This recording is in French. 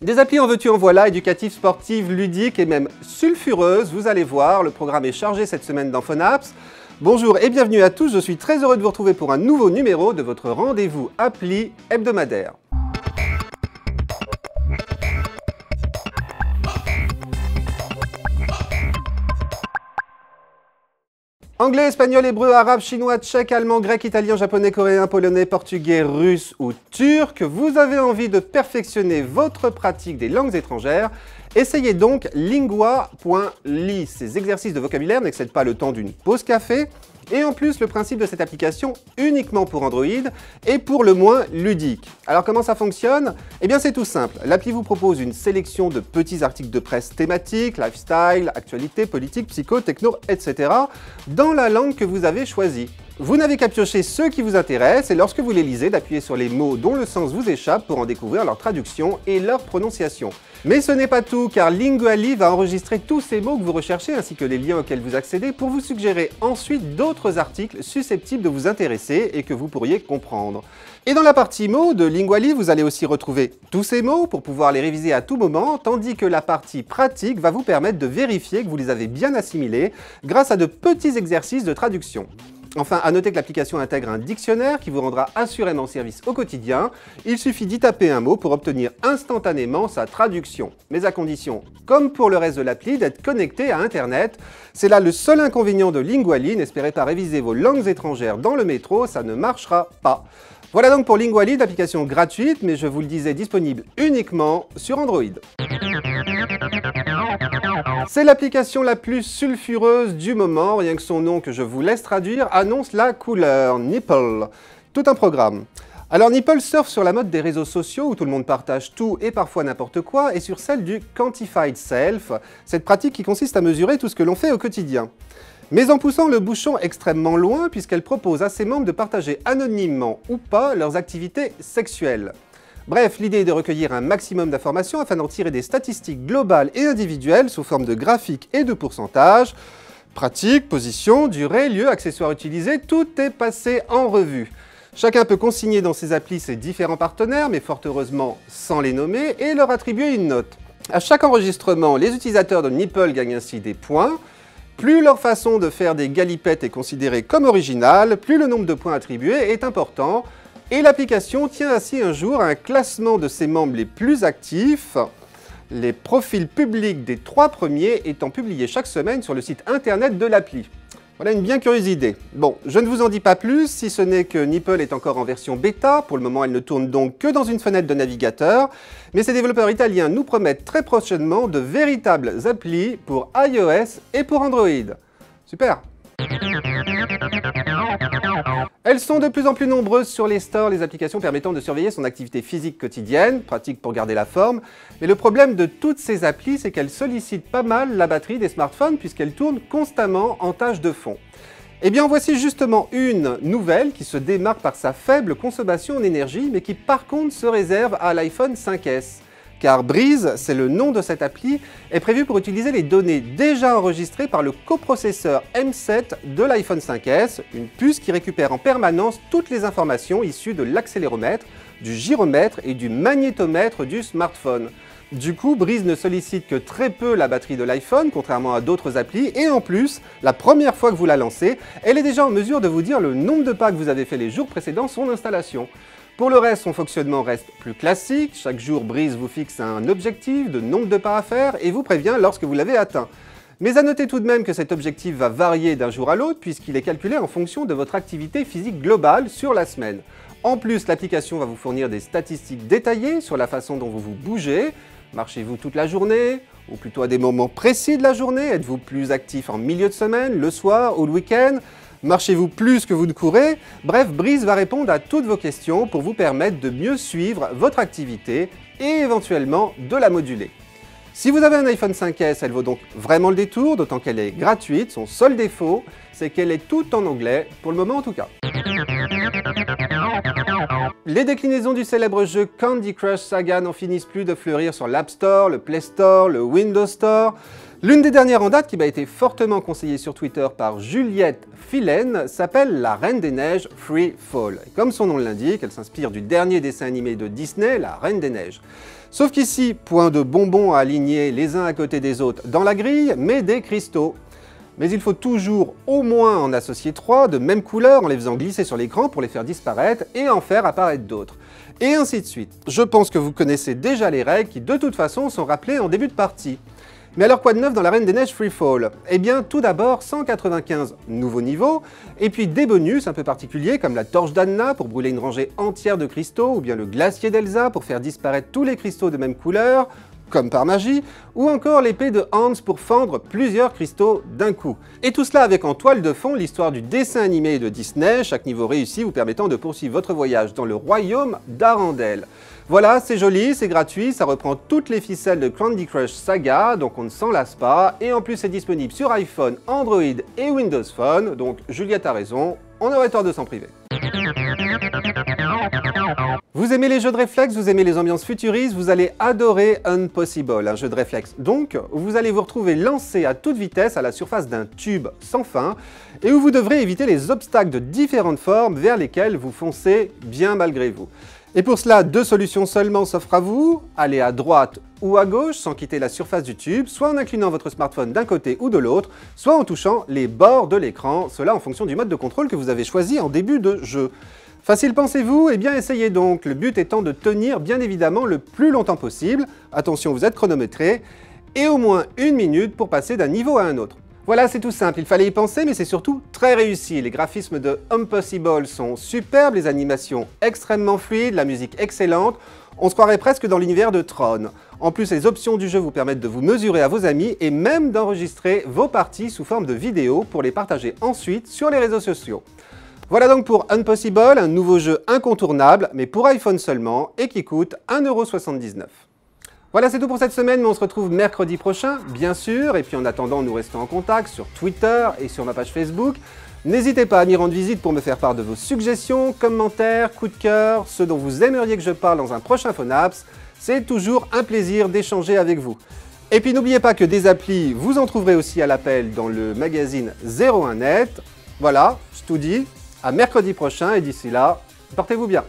Des applis en veux-tu en voilà, éducatives, sportives, ludiques et même sulfureuses, vous allez voir, le programme est chargé cette semaine dans Phonaps. Bonjour et bienvenue à tous, je suis très heureux de vous retrouver pour un nouveau numéro de votre rendez-vous appli hebdomadaire. Anglais, espagnol, hébreu, arabe, chinois, tchèque, allemand, grec, italien, japonais, coréen, polonais, portugais, russe ou turc, vous avez envie de perfectionner votre pratique des langues étrangères, essayez donc lingua.ly. Ces exercices de vocabulaire n'excèdent pas le temps d'une pause café, et en plus le principe de cette application uniquement pour Android est pour le moins ludique. Alors comment ça fonctionne? Eh bien c'est tout simple, l'appli vous propose une sélection de petits articles de presse thématiques, lifestyle, actualité, politique, psycho, techno, etc. dans la langue que vous avez choisie. Vous n'avez qu'à piocher ceux qui vous intéressent et lorsque vous les lisez, d'appuyer sur les mots dont le sens vous échappe pour en découvrir leur traduction et leur prononciation. Mais ce n'est pas tout, car Lingua.ly va enregistrer tous ces mots que vous recherchez ainsi que les liens auxquels vous accédez pour vous suggérer ensuite d'autres articles susceptibles de vous intéresser et que vous pourriez comprendre. Et dans la partie mots de Lingua.ly, vous allez aussi retrouver tous ces mots pour pouvoir les réviser à tout moment, tandis que la partie pratique va vous permettre de vérifier que vous les avez bien assimilés grâce à de petits exercices de traduction. Enfin, à noter que l'application intègre un dictionnaire qui vous rendra assurément service au quotidien. Il suffit d'y taper un mot pour obtenir instantanément sa traduction. Mais à condition, comme pour le reste de l'appli, d'être connecté à Internet. C'est là le seul inconvénient de Lingua.ly. N'espérez pas réviser vos langues étrangères dans le métro, ça ne marchera pas. Voilà donc pour Lingua.ly, l'application gratuite, mais je vous le disais, disponible uniquement sur Android. C'est l'application la plus sulfureuse du moment, rien que son nom que je vous laisse traduire annonce la couleur, Nipple. Tout un programme. Alors Nipple surfe sur la mode des réseaux sociaux où tout le monde partage tout et parfois n'importe quoi, et sur celle du Quantified Self, cette pratique qui consiste à mesurer tout ce que l'on fait au quotidien. Mais en poussant le bouchon extrêmement loin puisqu'elle propose à ses membres de partager anonymement ou pas leurs activités sexuelles. Bref, l'idée est de recueillir un maximum d'informations afin d'en tirer des statistiques globales et individuelles sous forme de graphiques et de pourcentages. Pratique, position, durée, lieu, accessoires utilisés, tout est passé en revue. Chacun peut consigner dans ses applis ses différents partenaires, mais fort heureusement sans les nommer, et leur attribuer une note. À chaque enregistrement, les utilisateurs de Nipple gagnent ainsi des points. Plus leur façon de faire des galipettes est considérée comme originale, plus le nombre de points attribués est important. Et l'application tient ainsi un jour à un classement de ses membres les plus actifs, les profils publics des 3 premiers étant publiés chaque semaine sur le site internet de l'appli. Voilà une bien curieuse idée. Bon, je ne vous en dis pas plus, si ce n'est que Nipple est encore en version bêta. Pour le moment, elle ne tourne donc que dans une fenêtre de navigateur. Mais ces développeurs italiens nous promettent très prochainement de véritables applis pour iOS et pour Android. Super! Elles sont de plus en plus nombreuses sur les stores, les applications permettant de surveiller son activité physique quotidienne, pratique pour garder la forme. Mais le problème de toutes ces applis, c'est qu'elles sollicitent pas mal la batterie des smartphones puisqu'elles tournent constamment en tâche de fond. Eh bien, voici justement une nouvelle qui se démarque par sa faible consommation en énergie, mais qui par contre se réserve à l'iPhone 5S. Car Breeze, c'est le nom de cette appli, est prévu pour utiliser les données déjà enregistrées par le coprocesseur M7 de l'iPhone 5S, une puce qui récupère en permanence toutes les informations issues de l'accéléromètre, du gyromètre et du magnétomètre du smartphone. Du coup, Breeze ne sollicite que très peu la batterie de l'iPhone, contrairement à d'autres applis, et en plus, la première fois que vous la lancez, elle est déjà en mesure de vous dire le nombre de pas que vous avez fait les jours précédant son installation. Pour le reste, son fonctionnement reste plus classique. Chaque jour, Breeze vous fixe un objectif de nombre de pas à faire et vous prévient lorsque vous l'avez atteint. Mais à noter tout de même que cet objectif va varier d'un jour à l'autre puisqu'il est calculé en fonction de votre activité physique globale sur la semaine. En plus, l'application va vous fournir des statistiques détaillées sur la façon dont vous vous bougez. Marchez-vous toute la journée? Ou plutôt à des moments précis de la journée? Êtes-vous plus actif en milieu de semaine, le soir ou le week-end? Marchez-vous plus que vous ne courez? Bref, Breeze va répondre à toutes vos questions pour vous permettre de mieux suivre votre activité et éventuellement de la moduler. Si vous avez un iPhone 5S, elle vaut donc vraiment le détour, d'autant qu'elle est gratuite. Son seul défaut, c'est qu'elle est toute en anglais, pour le moment en tout cas. Les déclinaisons du célèbre jeu Candy Crush Saga n'en finissent plus de fleurir sur l'App Store, le Play Store, le Windows Store. L'une des dernières en date qui m'a été fortement conseillée sur Twitter par Juliette Philaine s'appelle La Reine des Neiges Free Fall. Et comme son nom l'indique, elle s'inspire du dernier dessin animé de Disney, La Reine des Neiges. Sauf qu'ici, point de bonbons à aligner les uns à côté des autres dans la grille, mais des cristaux. Mais il faut toujours au moins en associer 3 de même couleur en les faisant glisser sur l'écran pour les faire disparaître et en faire apparaître d'autres. Et ainsi de suite. Je pense que vous connaissez déjà les règles qui de toute façon sont rappelées en début de partie. Mais alors quoi de neuf dans la Reine des Neiges Free Fall? Eh bien tout d'abord 195 nouveaux niveaux, et puis des bonus un peu particuliers comme la torche d'Anna pour brûler une rangée entière de cristaux, ou bien le glacier d'Elsa pour faire disparaître tous les cristaux de même couleur, comme par magie, ou encore l'épée de Hans pour fendre plusieurs cristaux d'un coup. Et tout cela avec en toile de fond l'histoire du dessin animé de Disney, chaque niveau réussi vous permettant de poursuivre votre voyage dans le royaume d'Arendelle. Voilà, c'est joli, c'est gratuit, ça reprend toutes les ficelles de Candy Crush Saga, donc on ne s'en lasse pas, et en plus c'est disponible sur iPhone, Android et Windows Phone, donc Juliette a raison, on aurait tort de s'en priver. Vous aimez les jeux de réflexe, vous aimez les ambiances futuristes, vous allez adorer Unpossible, un jeu de réflexe donc, où vous allez vous retrouver lancé à toute vitesse à la surface d'un tube sans fin, et où vous devrez éviter les obstacles de différentes formes vers lesquels vous foncez bien malgré vous. Et pour cela, 2 solutions seulement s'offrent à vous, aller à droite ou à gauche sans quitter la surface du tube, soit en inclinant votre smartphone d'un côté ou de l'autre, soit en touchant les bords de l'écran, cela en fonction du mode de contrôle que vous avez choisi en début de jeu. Facile pensez-vous? Eh bien essayez donc, le but étant de tenir bien évidemment le plus longtemps possible, attention vous êtes chronométré, et au moins 1 minute pour passer d'un niveau à un autre. Voilà, c'est tout simple, il fallait y penser, mais c'est surtout très réussi. Les graphismes de Unpossible sont superbes, les animations extrêmement fluides, la musique excellente, on se croirait presque dans l'univers de Tron. En plus, les options du jeu vous permettent de vous mesurer à vos amis et même d'enregistrer vos parties sous forme de vidéo pour les partager ensuite sur les réseaux sociaux. Voilà donc pour Unpossible, un nouveau jeu incontournable, mais pour iPhone seulement, et qui coûte 1,79 €. Voilà, c'est tout pour cette semaine, mais on se retrouve mercredi prochain, bien sûr, et puis en attendant, nous restons en contact sur Twitter et sur ma page Facebook. N'hésitez pas à m'y rendre visite pour me faire part de vos suggestions, commentaires, coups de cœur, ce dont vous aimeriez que je parle dans un prochain Phonaps. C'est toujours un plaisir d'échanger avec vous. Et puis n'oubliez pas que des applis, vous en trouverez aussi à l'appel dans le magazine 01net. Voilà, je tout dis, à mercredi prochain, et d'ici là, portez-vous bien.